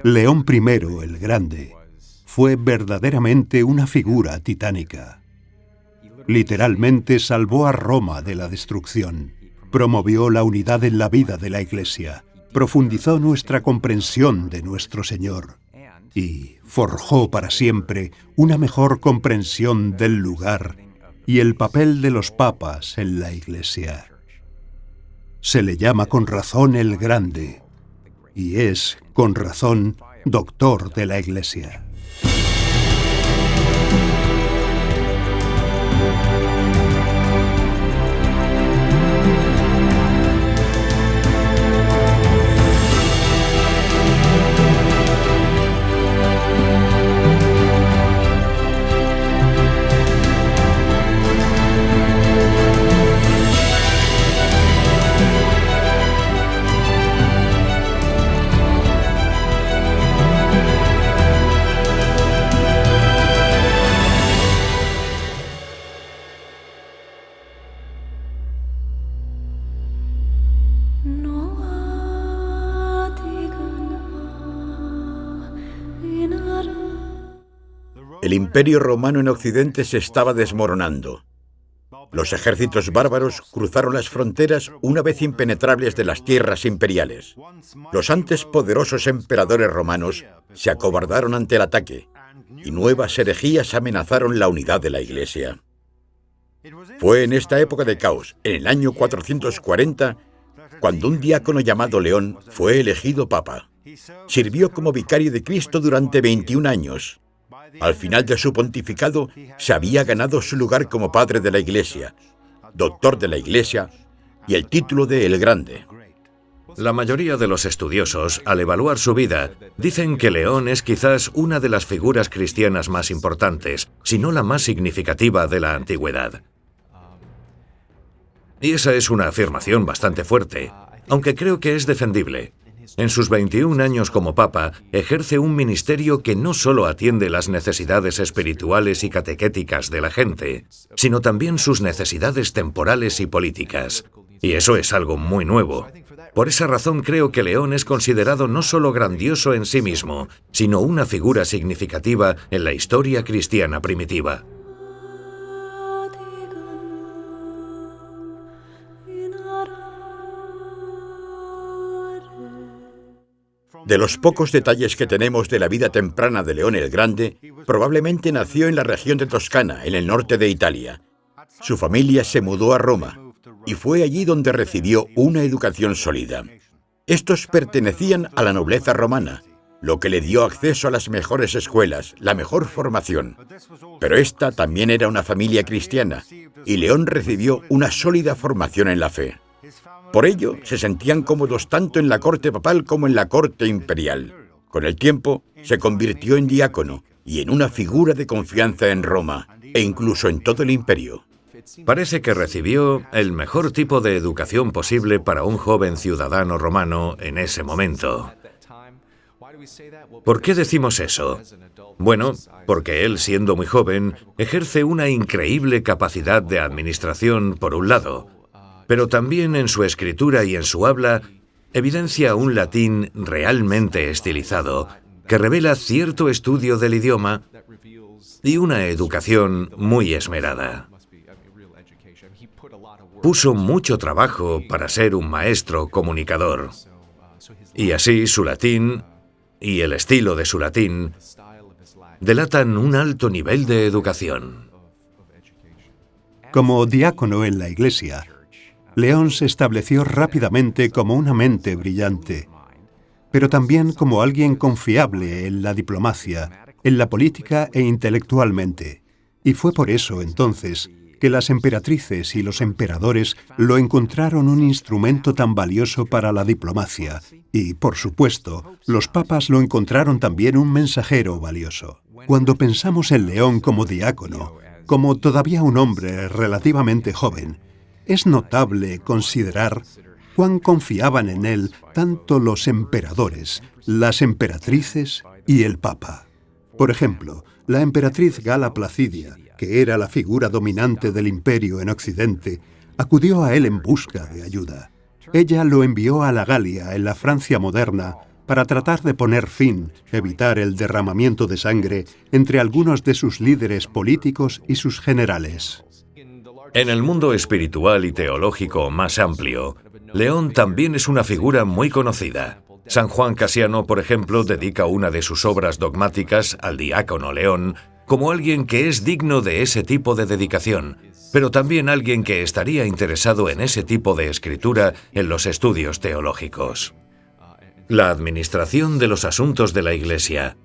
León I el Grande fue verdaderamente una figura titánica. Literalmente salvó a Roma de la destrucción, promovió la unidad en la vida de la Iglesia, profundizó nuestra comprensión de nuestro Señor y forjó para siempre una mejor comprensión del lugar y el papel de los papas en la Iglesia. Se le llama con razón el Grande y es, con razón, doctor de la Iglesia. El Imperio Romano en Occidente se estaba desmoronando. Los ejércitos bárbaros cruzaron las fronteras una vez impenetrables de las tierras imperiales. Los antes poderosos emperadores romanos se acobardaron ante el ataque y nuevas herejías amenazaron la unidad de la Iglesia. Fue en esta época de caos, en el año 440, cuando un diácono llamado León fue elegido papa. Sirvió como vicario de Cristo durante 21 años. Al final de su pontificado, se había ganado su lugar como padre de la Iglesia, doctor de la Iglesia y el título de El Grande. La mayoría de los estudiosos, al evaluar su vida, dicen que León es quizás una de las figuras cristianas más importantes, si no la más significativa de la antigüedad. Y esa es una afirmación bastante fuerte, aunque creo que es defendible. En sus 21 años como papa, ejerce un ministerio que no solo atiende las necesidades espirituales y catequéticas de la gente, sino también sus necesidades temporales y políticas. Y eso es algo muy nuevo. Por esa razón creo que León es considerado no solo grandioso en sí mismo, sino una figura significativa en la historia cristiana primitiva. De los pocos detalles que tenemos de la vida temprana de León el Grande, probablemente nació en la región de Toscana, en el norte de Italia. Su familia se mudó a Roma y fue allí donde recibió una educación sólida. Estos pertenecían a la nobleza romana, lo que le dio acceso a las mejores escuelas, la mejor formación. Pero esta también era una familia cristiana, y León recibió una sólida formación en la fe. Por ello, se sentían cómodos tanto en la corte papal como en la corte imperial. Con el tiempo, se convirtió en diácono y en una figura de confianza en Roma, e incluso en todo el imperio. Parece que recibió el mejor tipo de educación posible para un joven ciudadano romano en ese momento. ¿Por qué decimos eso? Bueno, porque él, siendo muy joven, ejerce una increíble capacidad de administración, por un lado, pero también en su escritura y en su habla evidencia un latín realmente estilizado, que revela cierto estudio del idioma y una educación muy esmerada. Puso mucho trabajo para ser un maestro comunicador, y así su latín y el estilo de su latín delatan un alto nivel de educación. Como diácono en la Iglesia, León se estableció rápidamente como una mente brillante, pero también como alguien confiable en la diplomacia, en la política e intelectualmente. Y fue por eso, entonces, que las emperatrices y los emperadores lo encontraron un instrumento tan valioso para la diplomacia, y, por supuesto, los papas lo encontraron también un mensajero valioso. Cuando pensamos en León como diácono, como todavía un hombre relativamente joven, es notable considerar cuán confiaban en él tanto los emperadores, las emperatrices y el papa. Por ejemplo, la emperatriz Gala Placidia, que era la figura dominante del imperio en Occidente, acudió a él en busca de ayuda. Ella lo envió a la Galia, en la Francia moderna, para tratar de poner fin, evitar el derramamiento de sangre entre algunos de sus líderes políticos y sus generales. En el mundo espiritual y teológico más amplio, León también es una figura muy conocida. San Juan Casiano, por ejemplo, dedica una de sus obras dogmáticas al diácono León como alguien que es digno de ese tipo de dedicación, pero también alguien que estaría interesado en ese tipo de escritura en los estudios teológicos. La administración de los asuntos de la Iglesia,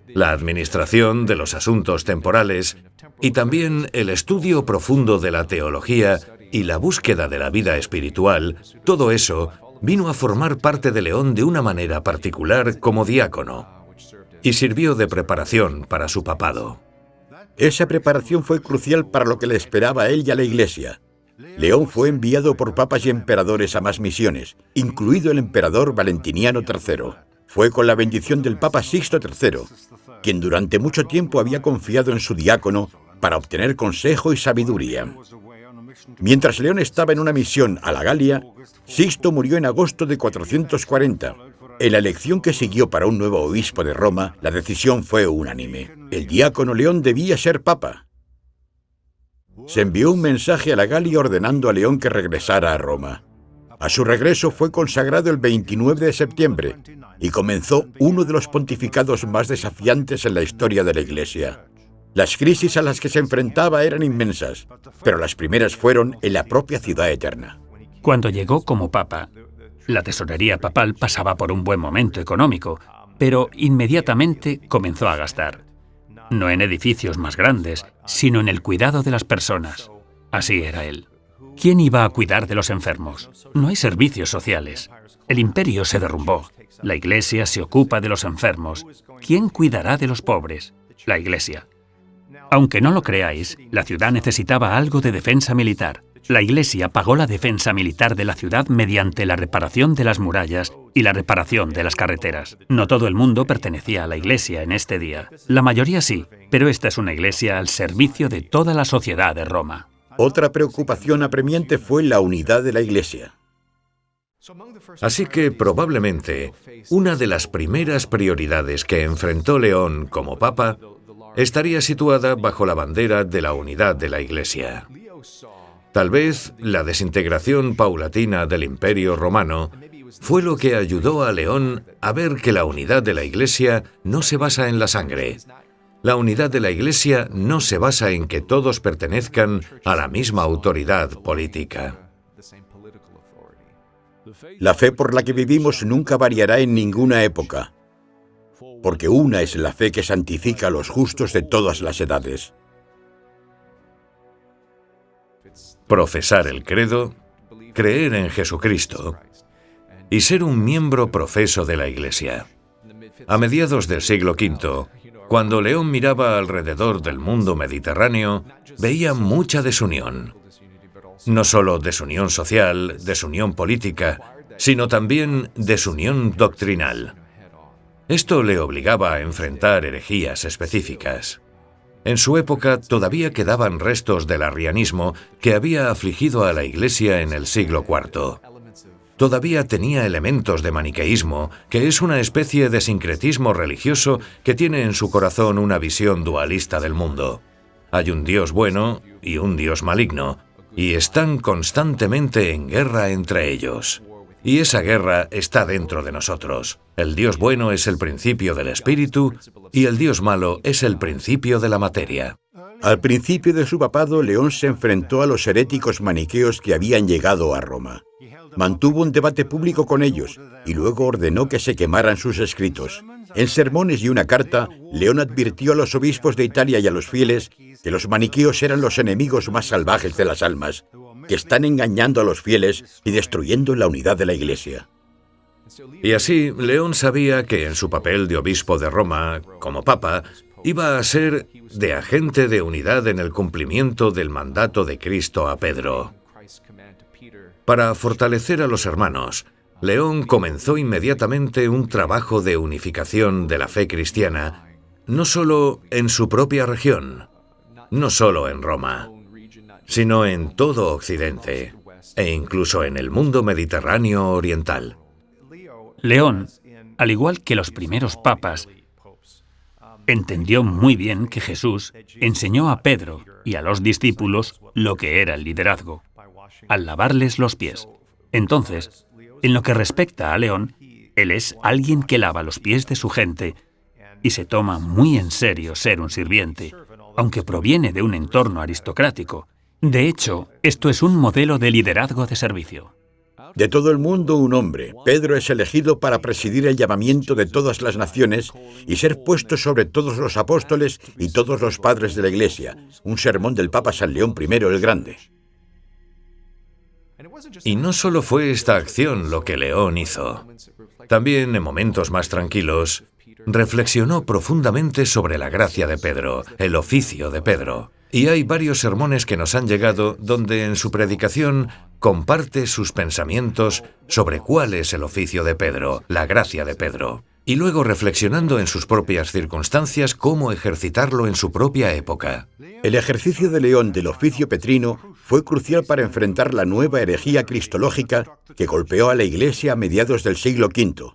la administración de los asuntos temporales y también el estudio profundo de la teología y la búsqueda de la vida espiritual, todo eso vino a formar parte de León de una manera particular como diácono y sirvió de preparación para su papado. Esa preparación fue crucial para lo que le esperaba a él y a la Iglesia. León fue enviado por papas y emperadores a más misiones, incluido el emperador Valentiniano III. Fue con la bendición del Papa Sixto III, quien durante mucho tiempo había confiado en su diácono para obtener consejo y sabiduría. Mientras León estaba en una misión a la Galia, Sixto murió en agosto de 440. En la elección que siguió para un nuevo obispo de Roma, la decisión fue unánime. El diácono León debía ser papa. Se envió un mensaje a la Galia ordenando a León que regresara a Roma. A su regreso fue consagrado el 29 de septiembre y comenzó uno de los pontificados más desafiantes en la historia de la Iglesia. Las crisis a las que se enfrentaba eran inmensas, pero las primeras fueron en la propia ciudad eterna. Cuando llegó como papa, la tesorería papal pasaba por un buen momento económico, pero inmediatamente comenzó a gastar. No en edificios más grandes, sino en el cuidado de las personas. Así era él. ¿Quién iba a cuidar de los enfermos? No hay servicios sociales. El imperio se derrumbó. La Iglesia se ocupa de los enfermos. ¿Quién cuidará de los pobres? La Iglesia. Aunque no lo creáis, la ciudad necesitaba algo de defensa militar. La Iglesia pagó la defensa militar de la ciudad mediante la reparación de las murallas y la reparación de las carreteras. No todo el mundo pertenecía a la Iglesia en este día. La mayoría sí, pero esta es una iglesia al servicio de toda la sociedad de Roma. Otra preocupación apremiante fue la unidad de la Iglesia. Así que probablemente una de las primeras prioridades que enfrentó León como papa estaría situada bajo la bandera de la unidad de la Iglesia. Tal vez la desintegración paulatina del Imperio Romano fue lo que ayudó a León a ver que la unidad de la Iglesia no se basa en la sangre. La unidad de la Iglesia no se basa en que todos pertenezcan a la misma autoridad política. La fe por la que vivimos nunca variará en ninguna época, porque una es la fe que santifica a los justos de todas las edades. Profesar el credo, creer en Jesucristo y ser un miembro profeso de la Iglesia. A mediados del siglo V, cuando León miraba alrededor del mundo mediterráneo, veía mucha desunión. No solo desunión social, desunión política, sino también desunión doctrinal. Esto le obligaba a enfrentar herejías específicas. En su época todavía quedaban restos del arrianismo que había afligido a la Iglesia en el siglo IV. Todavía tenía elementos de maniqueísmo, que es una especie de sincretismo religioso que tiene en su corazón una visión dualista del mundo. Hay un Dios bueno y un Dios maligno, y están constantemente en guerra entre ellos. Y esa guerra está dentro de nosotros. El Dios bueno es el principio del espíritu y el Dios malo es el principio de la materia. Al principio de su papado, León se enfrentó a los heréticos maniqueos que habían llegado a Roma. Mantuvo un debate público con ellos y luego ordenó que se quemaran sus escritos. En sermones y una carta, León advirtió a los obispos de Italia y a los fieles que los maniqueos eran los enemigos más salvajes de las almas, que están engañando a los fieles y destruyendo la unidad de la Iglesia. Y así, León sabía que en su papel de obispo de Roma, como papa, iba a ser de agente de unidad en el cumplimiento del mandato de Cristo a Pedro. Para fortalecer a los hermanos, León comenzó inmediatamente un trabajo de unificación de la fe cristiana, no solo en su propia región, no solo en Roma, sino en todo Occidente, e incluso en el mundo mediterráneo oriental. León al igual que los primeros papas, entendió muy bien que Jesús enseñó a Pedro y a los discípulos lo que era el liderazgo, al lavarles los pies. Entonces, en lo que respecta a León, él es alguien que lava los pies de su gente y se toma muy en serio ser un sirviente, aunque proviene de un entorno aristocrático. De hecho, esto es un modelo de liderazgo de servicio. De todo el mundo un hombre, Pedro es elegido para presidir el llamamiento de todas las naciones y ser puesto sobre todos los apóstoles y todos los padres de la Iglesia, un sermón del Papa San León I el Grande. Y no solo fue esta acción lo que León hizo. También, en momentos más tranquilos, reflexionó profundamente sobre la gracia de Pedro, el oficio de Pedro. Y hay varios sermones que nos han llegado donde en su predicación comparte sus pensamientos sobre cuál es el oficio de Pedro, la gracia de Pedro. Y luego reflexionando en sus propias circunstancias cómo ejercitarlo en su propia época. El ejercicio de León del oficio petrino fue crucial para enfrentar la nueva herejía cristológica que golpeó a la Iglesia a mediados del siglo V.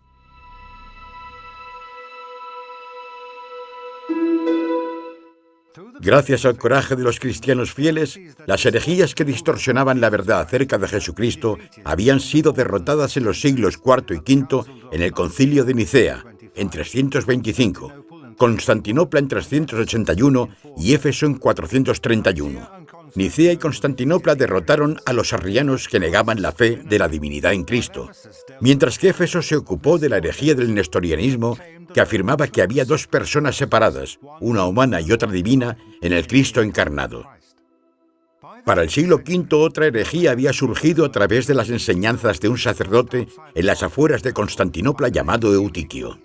Gracias al coraje de los cristianos fieles, las herejías que distorsionaban la verdad acerca de Jesucristo habían sido derrotadas en los siglos IV y V en el Concilio de Nicea, en 325, Constantinopla en 381 y Éfeso en 431. Nicea y Constantinopla derrotaron a los arrianos que negaban la fe de la divinidad en Cristo, mientras que Éfeso se ocupó de la herejía del nestorianismo, que afirmaba que había dos personas separadas, una humana y otra divina, en el Cristo encarnado. Para el siglo V, otra herejía había surgido a través de las enseñanzas de un sacerdote en las afueras de Constantinopla llamado Eutiquio.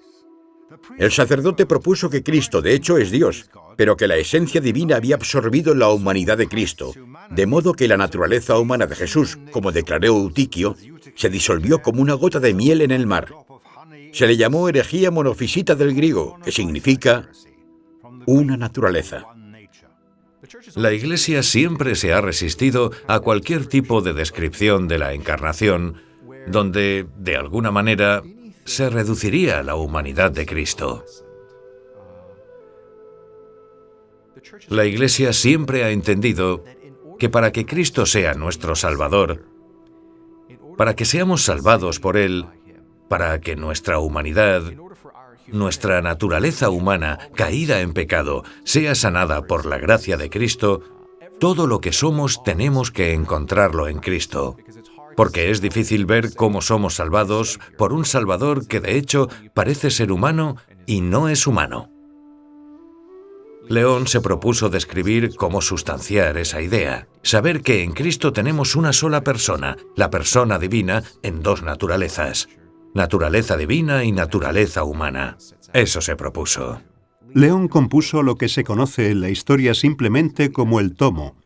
El sacerdote propuso que Cristo, de hecho, es Dios, pero que la esencia divina había absorbido la humanidad de Cristo, de modo que la naturaleza humana de Jesús, como declaró Eutiquio, se disolvió como una gota de miel en el mar. Se le llamó herejía monofisita del griego, que significa una naturaleza. La Iglesia siempre se ha resistido a cualquier tipo de descripción de la encarnación, donde, de alguna manera, se reduciría la humanidad de Cristo. La Iglesia siempre ha entendido que para que Cristo sea nuestro Salvador, para que seamos salvados por Él, para que nuestra humanidad, nuestra naturaleza humana, caída en pecado, sea sanada por la gracia de Cristo, todo lo que somos tenemos que encontrarlo en Cristo. Porque es difícil ver cómo somos salvados por un Salvador que de hecho parece ser humano y no es humano. León se propuso describir cómo sustanciar esa idea, saber que en Cristo tenemos una sola persona, la persona divina, en dos naturalezas. Naturaleza divina y naturaleza humana. Eso se propuso. León compuso lo que se conoce en la historia simplemente como el tomo,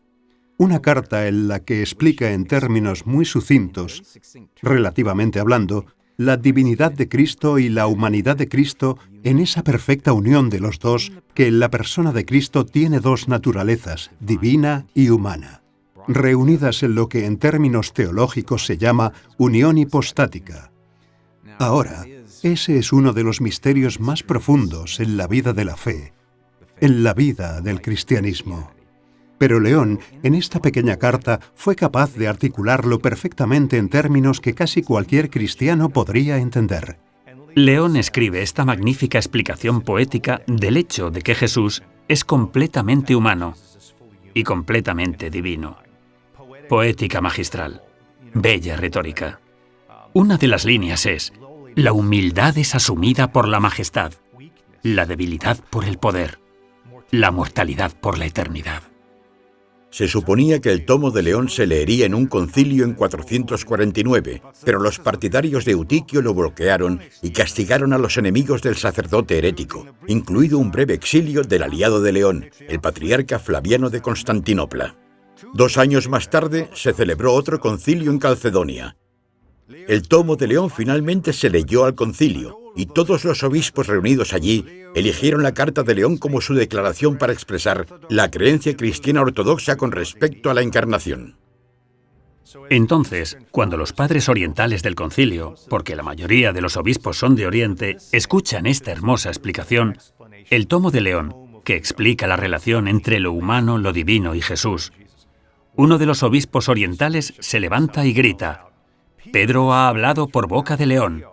una carta en la que explica en términos muy sucintos, relativamente hablando, la divinidad de Cristo y la humanidad de Cristo en esa perfecta unión de los dos que en la persona de Cristo tiene dos naturalezas, divina y humana, reunidas en lo que en términos teológicos se llama unión hipostática. Ahora, ese es uno de los misterios más profundos en la vida de la fe, en la vida del cristianismo. Pero León, en esta pequeña carta, fue capaz de articularlo perfectamente en términos que casi cualquier cristiano podría entender. León escribe esta magnífica explicación poética del hecho de que Jesús es completamente humano y completamente divino. Poética magistral, bella retórica. Una de las líneas es: la humildad es asumida por la majestad, la debilidad por el poder, la mortalidad por la eternidad. Se suponía que el tomo de León se leería en un concilio en 449, pero los partidarios de Eutiquio lo bloquearon y castigaron a los enemigos del sacerdote herético, incluido un breve exilio del aliado de León, el patriarca Flaviano de Constantinopla. 2 años más tarde se celebró otro concilio en Calcedonia. El tomo de León finalmente se leyó al concilio, y todos los obispos reunidos allí eligieron la Carta de León como su declaración para expresar la creencia cristiana ortodoxa con respecto a la encarnación. Entonces, cuando los padres orientales del concilio, porque la mayoría de los obispos son de Oriente, escuchan esta hermosa explicación, el tomo de León, que explica la relación entre lo humano, lo divino y Jesús, uno de los obispos orientales se levanta y grita: «Pedro ha hablado por boca de León».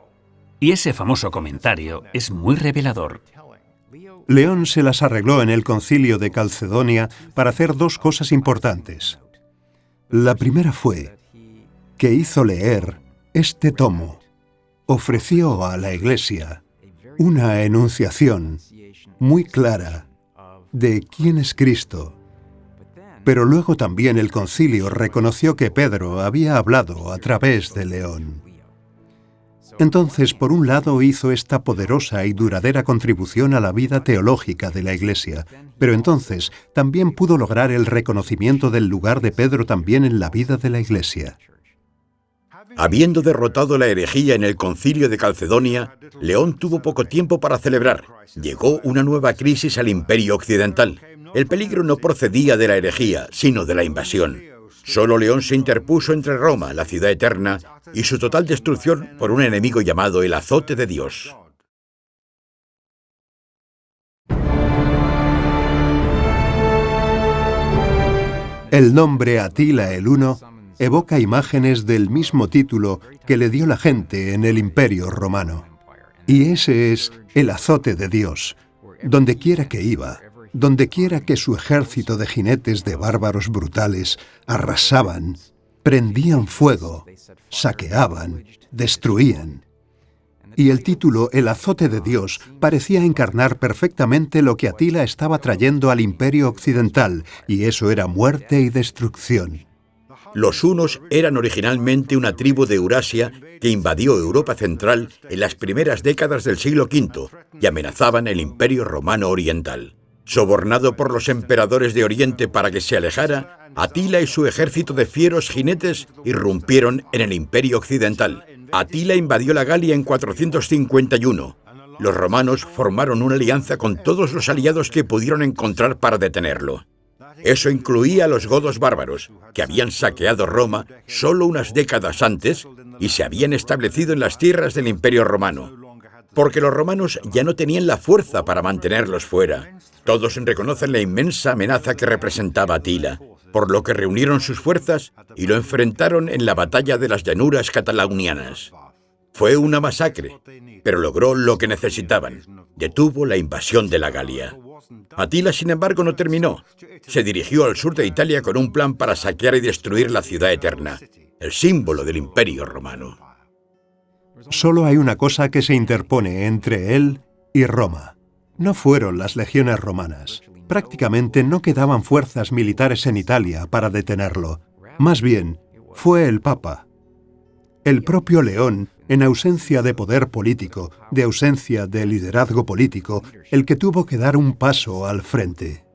Y ese famoso comentario es muy revelador. León se las arregló en el concilio de Calcedonia para hacer dos cosas importantes. La primera fue que hizo leer este tomo. Ofreció a la Iglesia una enunciación muy clara de quién es Cristo. Pero luego también el concilio reconoció que Pedro había hablado a través de León. Entonces, por un lado, hizo esta poderosa y duradera contribución a la vida teológica de la Iglesia, pero entonces también pudo lograr el reconocimiento del lugar de Pedro también en la vida de la Iglesia. Habiendo derrotado la herejía en el concilio de Calcedonia, León tuvo poco tiempo para celebrar. Llegó una nueva crisis al imperio occidental. El peligro no procedía de la herejía, sino de la invasión. Solo León se interpuso entre Roma, la ciudad eterna, y su total destrucción por un enemigo llamado el azote de Dios. El nombre Atila el Huno evoca imágenes del mismo título que le dio la gente en el Imperio Romano. Y ese es el azote de Dios, donde quiera que iba. Donde quiera que su ejército de jinetes de bárbaros brutales arrasaban, prendían fuego, saqueaban, destruían. Y el título El azote de Dios parecía encarnar perfectamente lo que Atila estaba trayendo al imperio occidental, y eso era muerte y destrucción. Los hunos eran originalmente una tribu de Eurasia que invadió Europa Central en las primeras décadas del siglo V y amenazaban el imperio romano oriental. Sobornado por los emperadores de Oriente para que se alejara, Atila y su ejército de fieros jinetes irrumpieron en el imperio occidental. Atila invadió la Galia en 451. Los romanos formaron una alianza con todos los aliados que pudieron encontrar para detenerlo. Eso incluía a los godos bárbaros, que habían saqueado Roma solo unas décadas antes y se habían establecido en las tierras del imperio romano. Porque los romanos ya no tenían la fuerza para mantenerlos fuera. Todos reconocen la inmensa amenaza que representaba Atila, por lo que reunieron sus fuerzas y lo enfrentaron en la batalla de las llanuras catalanianas. Fue una masacre, pero logró lo que necesitaban. Detuvo la invasión de la Galia. Atila, sin embargo, no terminó. Se dirigió al sur de Italia con un plan para saquear y destruir la ciudad eterna, el símbolo del imperio romano. Solo hay una cosa que se interpone entre él y Roma. No fueron las legiones romanas. Prácticamente no quedaban fuerzas militares en Italia para detenerlo. Más bien, fue el Papa. El propio León, en ausencia de poder político, de ausencia de liderazgo político, el que tuvo que dar un paso al frente.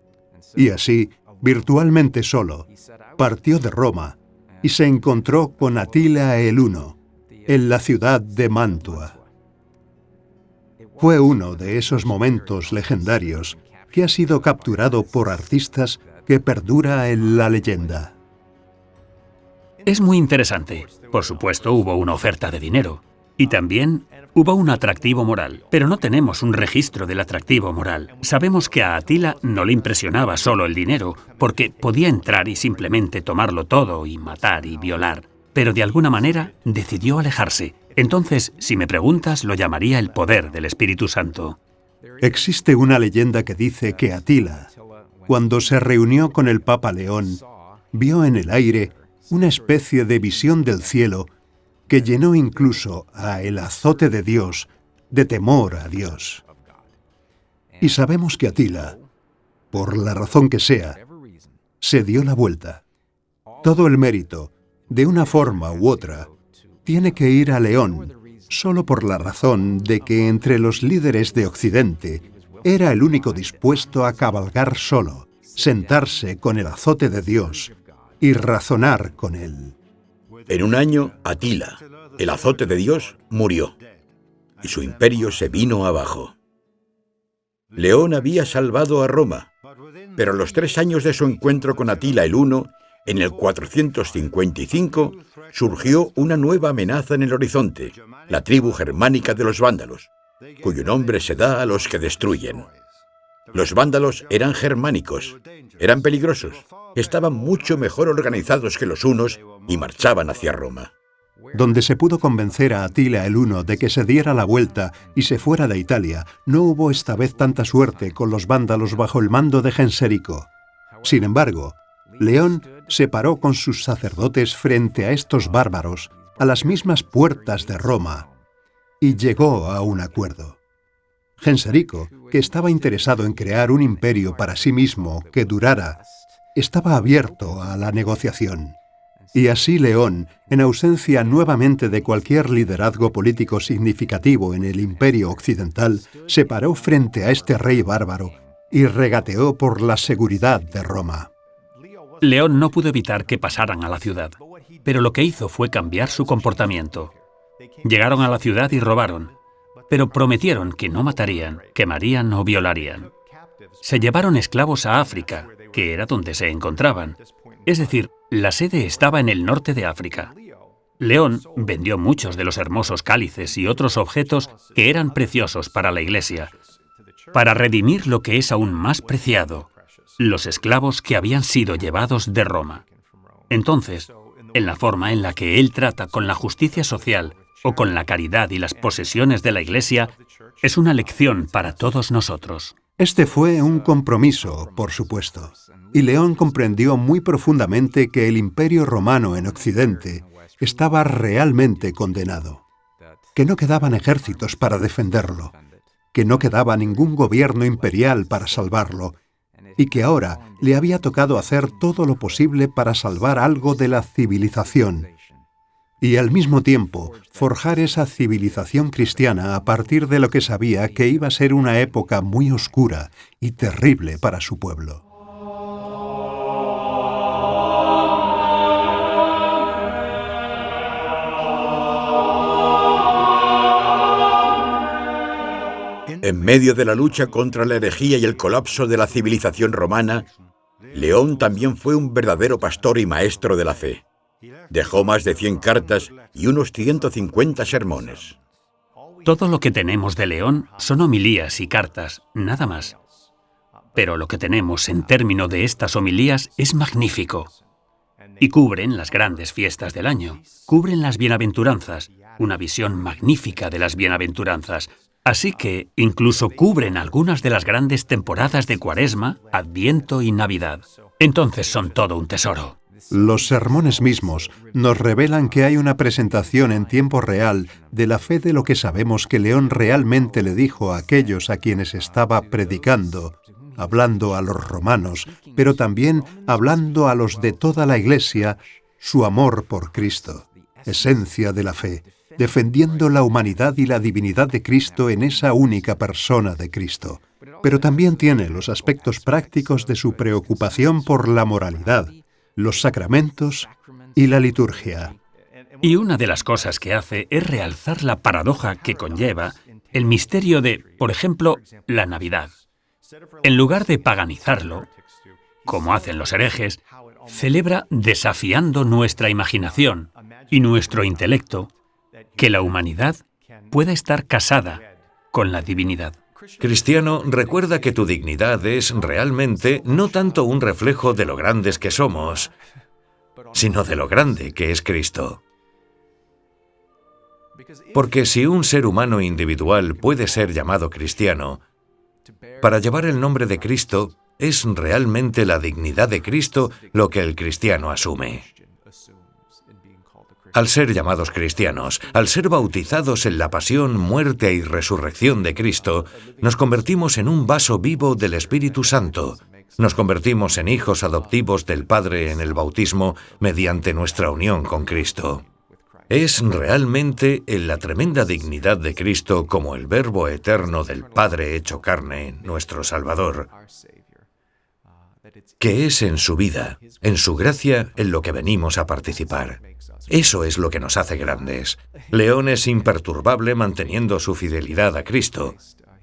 Y así, virtualmente solo, partió de Roma y se encontró con Atila el Huno, en la ciudad de Mantua. Fue uno de esos momentos legendarios que ha sido capturado por artistas que perdura en la leyenda. Es muy interesante. Por supuesto, hubo una oferta de dinero. Y también hubo un atractivo moral. Pero no tenemos un registro del atractivo moral. Sabemos que a Atila no le impresionaba solo el dinero, porque podía entrar y simplemente tomarlo todo y matar y violar. Pero de alguna manera decidió alejarse. Entonces, si me preguntas, lo llamaría el poder del Espíritu Santo. Existe una leyenda que dice que Atila, cuando se reunió con el Papa León, vio en el aire una especie de visión del cielo que llenó incluso a el azote de Dios de temor a Dios. Y sabemos que Atila, por la razón que sea, se dio la vuelta. Todo el mérito, de una forma u otra, tiene que ir a León, solo por la razón de que entre los líderes de Occidente era el único dispuesto a cabalgar solo, sentarse con el azote de Dios y razonar con él. En un año, Atila, el azote de Dios, murió, y su imperio se vino abajo. León había salvado a Roma, pero a los 3 años de su encuentro con Atila el Huno, En el 455 surgió una nueva amenaza en el horizonte, la tribu germánica de los vándalos, cuyo nombre se da a los que destruyen. Los vándalos eran germánicos, eran peligrosos, estaban mucho mejor organizados que los hunos y marchaban hacia Roma. Donde se pudo convencer a Atila el Huno de que se diera la vuelta y se fuera de Italia, no hubo esta vez tanta suerte con los vándalos bajo el mando de Genserico. Sin embargo, León se paró con sus sacerdotes frente a estos bárbaros, a las mismas puertas de Roma, y llegó a un acuerdo. Genserico, que estaba interesado en crear un imperio para sí mismo que durara, estaba abierto a la negociación. Y así León, en ausencia nuevamente de cualquier liderazgo político significativo en el imperio occidental, se paró frente a este rey bárbaro y regateó por la seguridad de Roma. León no pudo evitar que pasaran a la ciudad, pero lo que hizo fue cambiar su comportamiento. Llegaron a la ciudad y robaron, pero prometieron que no matarían, quemarían o violarían. Se llevaron esclavos a África, que era donde se encontraban. Es decir, la sede estaba en el norte de África. León vendió muchos de los hermosos cálices y otros objetos que eran preciosos para la Iglesia, para redimir lo que es aún más preciado, los esclavos que habían sido llevados de Roma. Entonces, en la forma en la que él trata con la justicia social o con la caridad y las posesiones de la Iglesia, es una lección para todos nosotros. Este fue un compromiso, por supuesto, y León comprendió muy profundamente que el Imperio Romano en Occidente estaba realmente condenado, que no quedaban ejércitos para defenderlo, que no quedaba ningún gobierno imperial para salvarlo, y que ahora le había tocado hacer todo lo posible para salvar algo de la civilización, y al mismo tiempo forjar esa civilización cristiana a partir de lo que sabía que iba a ser una época muy oscura y terrible para su pueblo. En medio de la lucha contra la herejía y el colapso de la civilización romana, León también fue un verdadero pastor y maestro de la fe. Dejó más de 100 cartas y unos 150 sermones. Todo lo que tenemos de León son homilías y cartas, nada más. Pero lo que tenemos en términos de estas homilías es magnífico. Y cubren las grandes fiestas del año, cubren las bienaventuranzas, una visión magnífica de las bienaventuranzas. Así que incluso cubren algunas de las grandes temporadas de Cuaresma, Adviento y Navidad. Entonces son todo un tesoro. Los sermones mismos nos revelan que hay una presentación en tiempo real de la fe de lo que sabemos que León realmente le dijo a aquellos a quienes estaba predicando, hablando a los romanos, pero también hablando a los de toda la Iglesia, su amor por Cristo, esencia de la fe, defendiendo la humanidad y la divinidad de Cristo en esa única persona de Cristo. Pero también tiene los aspectos prácticos de su preocupación por la moralidad, los sacramentos y la liturgia. Y una de las cosas que hace es realzar la paradoja que conlleva el misterio de, por ejemplo, la Navidad. En lugar de paganizarlo, como hacen los herejes, celebra desafiando nuestra imaginación y nuestro intelecto que la humanidad pueda estar casada con la divinidad. Cristiano, recuerda que tu dignidad es realmente no tanto un reflejo de lo grandes que somos, sino de lo grande que es Cristo. Porque si un ser humano individual puede ser llamado cristiano, para llevar el nombre de Cristo es realmente la dignidad de Cristo lo que el cristiano asume. Al ser llamados cristianos, al ser bautizados en la pasión, muerte y resurrección de Cristo, nos convertimos en un vaso vivo del Espíritu Santo. Nos convertimos en hijos adoptivos del Padre en el bautismo mediante nuestra unión con Cristo. Es realmente en la tremenda dignidad de Cristo como el Verbo eterno del Padre hecho carne, nuestro Salvador, que es en su vida, en su gracia, en lo que venimos a participar. Eso es lo que nos hace grandes. León es imperturbable manteniendo su fidelidad a Cristo.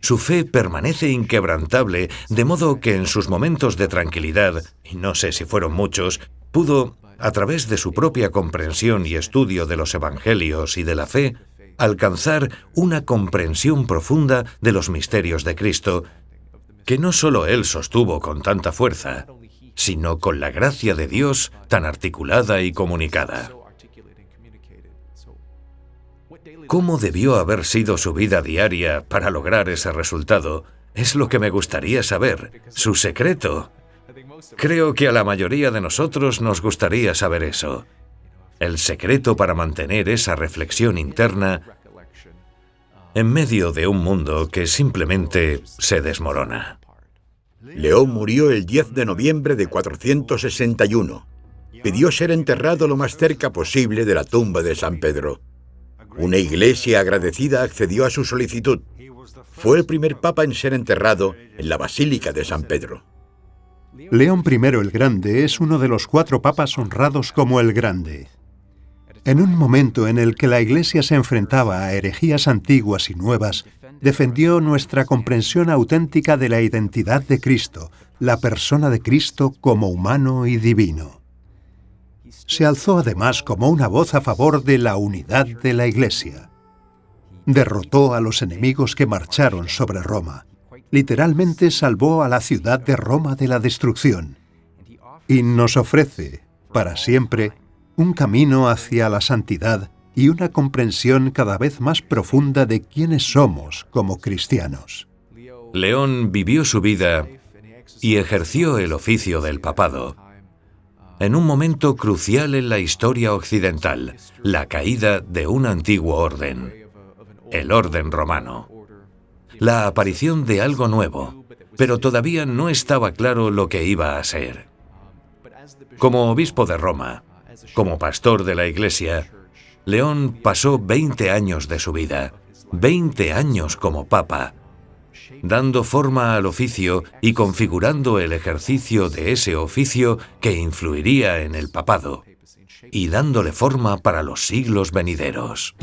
Su fe permanece inquebrantable, de modo que en sus momentos de tranquilidad, y no sé si fueron muchos, pudo, a través de su propia comprensión y estudio de los evangelios y de la fe, alcanzar una comprensión profunda de los misterios de Cristo, que no solo él sostuvo con tanta fuerza, sino con la gracia de Dios tan articulada y comunicada. ¿Cómo debió haber sido su vida diaria para lograr ese resultado? Es lo que me gustaría saber, su secreto. Creo que a la mayoría de nosotros nos gustaría saber eso. El secreto para mantener esa reflexión interna en medio de un mundo que simplemente se desmorona. León murió el 10 de noviembre de 461. Pidió ser enterrado lo más cerca posible de la tumba de San Pedro. Una iglesia agradecida accedió a su solicitud. Fue el primer papa en ser enterrado en la Basílica de San Pedro. León I el Grande es uno de los 4 papas honrados como el Grande. En un momento en el que la Iglesia se enfrentaba a herejías antiguas y nuevas, defendió nuestra comprensión auténtica de la identidad de Cristo, la persona de Cristo como humano y divino. Se alzó además como una voz a favor de la unidad de la Iglesia. Derrotó a los enemigos que marcharon sobre Roma. Literalmente salvó a la ciudad de Roma de la destrucción. Y nos ofrece, para siempre, un camino hacia la santidad y una comprensión cada vez más profunda de quiénes somos como cristianos. León vivió su vida y ejerció el oficio del papado en un momento crucial en la historia occidental, la caída de un antiguo orden, el orden romano. La aparición de algo nuevo, pero todavía no estaba claro lo que iba a ser. Como obispo de Roma, como pastor de la Iglesia, León pasó 20 años de su vida, 20 años como papa, dando forma al oficio y configurando el ejercicio de ese oficio que influiría en el papado, y dándole forma para los siglos venideros.